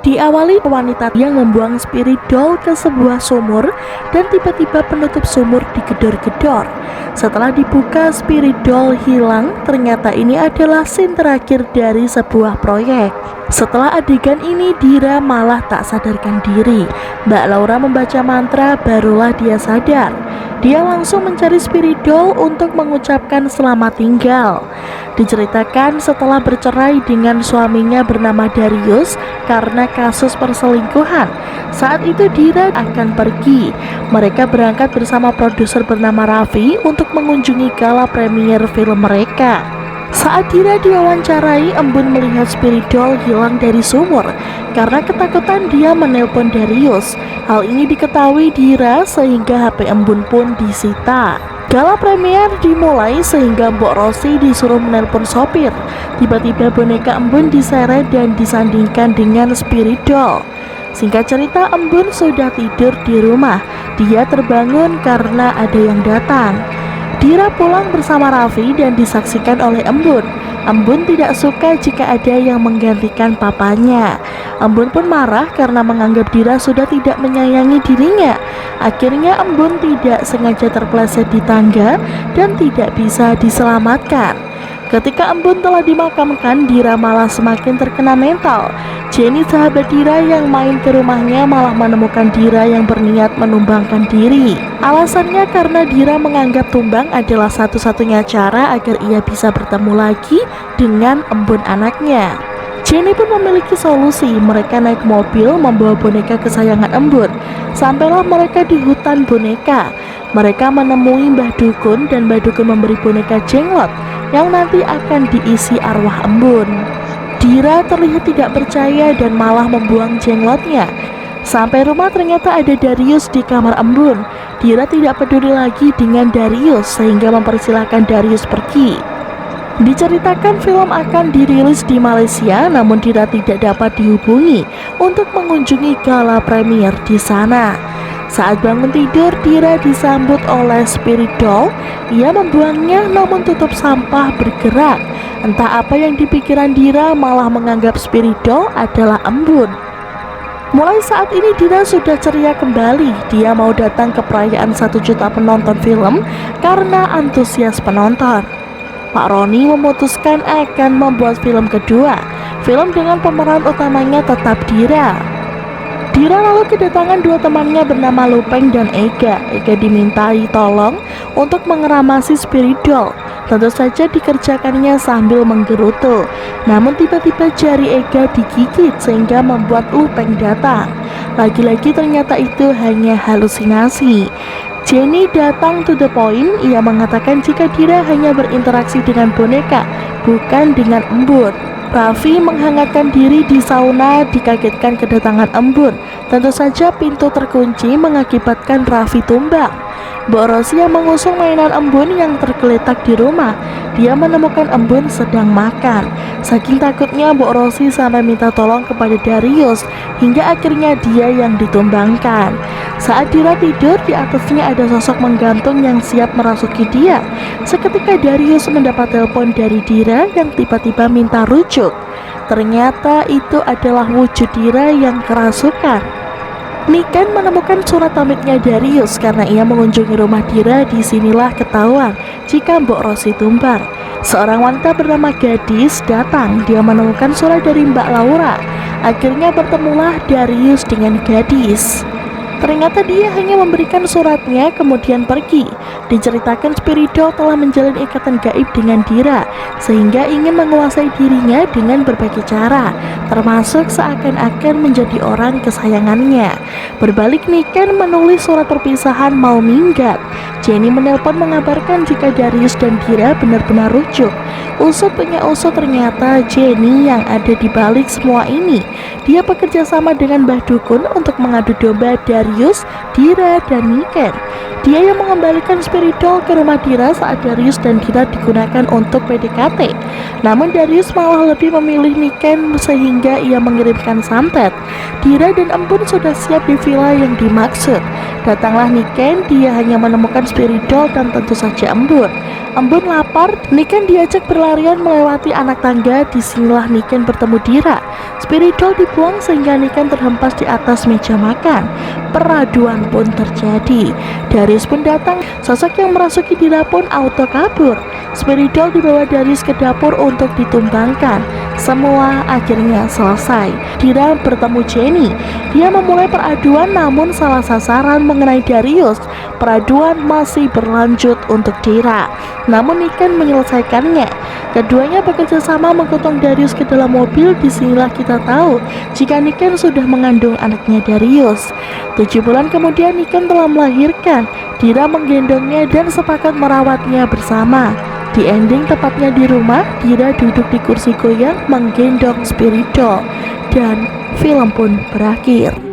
Diawali wanita yang membuang spirit doll ke sebuah sumur dan tiba-tiba penutup sumur digedor-gedor. Setelah dibuka, spirit doll hilang. Ternyata ini adalah scene terakhir dari sebuah proyek. Setelah adegan ini, Dira malah tak sadarkan diri. Mbak Laura membaca mantra, barulah dia sadar. Dia langsung mencari spirit doll untuk mengucapkan selamat tinggal. Diceritakan setelah bercerai dengan suaminya bernama Darius karena kasus perselingkuhan. Saat itu Dira akan pergi. Mereka berangkat bersama produser bernama Raffi untuk mengunjungi gala premier film mereka. Saat Dira diwawancarai, Embun melihat spirit doll hilang dari sumur. Karena ketakutan, dia menelpon Darius. Hal ini diketahui Dira sehingga HP Embun pun disita. Gala premier dimulai sehingga Mbok Rosi disuruh menelpon sopir. Tiba-tiba boneka Embun diseret dan disandingkan dengan spirit doll. Singkat cerita, Embun sudah tidur di rumah. Dia terbangun karena ada yang datang. Dira pulang bersama Raffi dan disaksikan oleh Embun. Embun tidak suka jika ada yang menggantikan papanya. Embun pun marah karena menganggap Dira sudah tidak menyayangi dirinya. Akhirnya Embun tidak sengaja terpeleset di tangga dan tidak bisa diselamatkan. Ketika Embun telah dimakamkan, Dira malah semakin terkena mental. Jenny, sahabat Dira yang main ke rumahnya, malah menemukan Dira yang berniat menumbangkan diri. Alasannya karena Dira menganggap tumbang adalah satu-satunya cara agar ia bisa bertemu lagi dengan Embun anaknya. Jenny pun memiliki solusi. Mereka naik mobil membawa boneka kesayangan Embun. Sampailah mereka di hutan boneka. Mereka menemui Mbah Dukun dan Mbah Dukun memberi boneka jenglot yang nanti akan diisi arwah Embun. Dira terlihat tidak percaya dan malah membuang jenglotnya. Sampai rumah ternyata ada Darius di kamar Embun. Dira tidak peduli lagi dengan Darius sehingga mempersilahkan Darius pergi. Diceritakan film akan dirilis di Malaysia, namun Dira tidak dapat dihubungi untuk mengunjungi gala premier di sana. Saat bangun tidur, Dira disambut oleh spirit doll. Ia membuangnya namun tutup sampah bergerak. Entah apa yang dipikiran Dira, malah menganggap spirit doll adalah Embun. Mulai saat ini Dira sudah ceria kembali. Dia mau datang ke perayaan 1 juta penonton film karena antusias penonton. Pak Roni memutuskan akan membuat film kedua. Film dengan pemeran utamanya tetap Dira. Dira lalu kedatangan dua temannya bernama Lupeng dan Ega. Ega dimintai tolong untuk mengeramasi spirit doll. Tentu saja dikerjakannya sambil menggerutu. Namun tiba-tiba jari Ega digigit sehingga membuat Lupeng datang. Lagi-lagi ternyata itu hanya halusinasi. Jenny datang to the point. Ia mengatakan jika Dira hanya berinteraksi dengan boneka, bukan dengan Embun. Raffi menghangatkan diri di sauna, dikagetkan kedatangan Embun. Tentu saja pintu terkunci mengakibatkan Raffi tumbang. Mbok Rosi yang mengusung mainan Embun yang tergeletak di rumah. Dia menemukan Embun sedang makan. Saking takutnya Mbok Rosi sampai minta tolong kepada Darius, hingga akhirnya dia yang ditumbangkan. Saat Dira tidur, di atasnya ada sosok menggantung yang siap merasuki dia. Seketika Darius mendapat telepon dari Dira yang tiba-tiba minta rujuk. Ternyata itu adalah wujud Dira yang kerasukan. Niken menemukan surat pamitnya Darius karena ia mengunjungi rumah Dira. Disinilah ketahuan jika Mbok Rosi tumbang. Seorang wanita bernama Gadis datang. Dia menemukan surat dari Mbak Laura. Akhirnya bertemulah Darius dengan Gadis. Ternyata dia hanya memberikan suratnya kemudian pergi. Diceritakan spirit doll telah menjalin ikatan gaib dengan Dira sehingga ingin menguasai dirinya dengan berbagai cara, termasuk seakan-akan menjadi orang kesayangannya. Berbalik, Niken menulis surat perpisahan mau minggat. Jenny menelpon mengabarkan jika Darius dan Dira benar-benar rujuk. Usut punya usut, ternyata Jenny yang ada di balik semua ini. Dia bekerja sama dengan Mbah Dukun untuk mengadu domba Darius, Dira, dan Niken. Dia yang mengembalikan Spirit Doll ke rumah Dira saat Darius dan Dira digunakan untuk PDKT. Namun Darius malah lebih memilih Niken sehingga ia mengirimkan santet. Dira dan Embun sudah siap di villa yang dimaksud. Datanglah Niken, dia hanya menemukan Spirit Doll dan tentu saja Embun. Embun lapar, Niken diajak berlarian melewati anak tangga. Disinilah Niken bertemu Dira. Spirit Doll dibuang sehingga Niken terhempas di atas meja makan. Peraduan pun terjadi. Darius pun datang. Sosok yang merasuki Dira pun auto kabur. Spirit Doll dibawa Darius ke dapur untuk ditumbangkan. Semua akhirnya selesai. Dira bertemu Jenny. Dia memulai peraduan namun salah sasaran mengenai Darius. Peraduan masih berlanjut untuk Dira, namun Niken menyelesaikannya. Keduanya bekerja sama menggotong Darius ke dalam mobil. Disinilah kita tahu jika Niken sudah mengandung anaknya Darius. 7 bulan kemudian Niken telah melahirkan. Dira menggendongnya dan sepakat merawatnya bersama. Di ending tepatnya di rumah, Dira duduk di kursi goyang menggendong Spirit Doll dan film pun berakhir.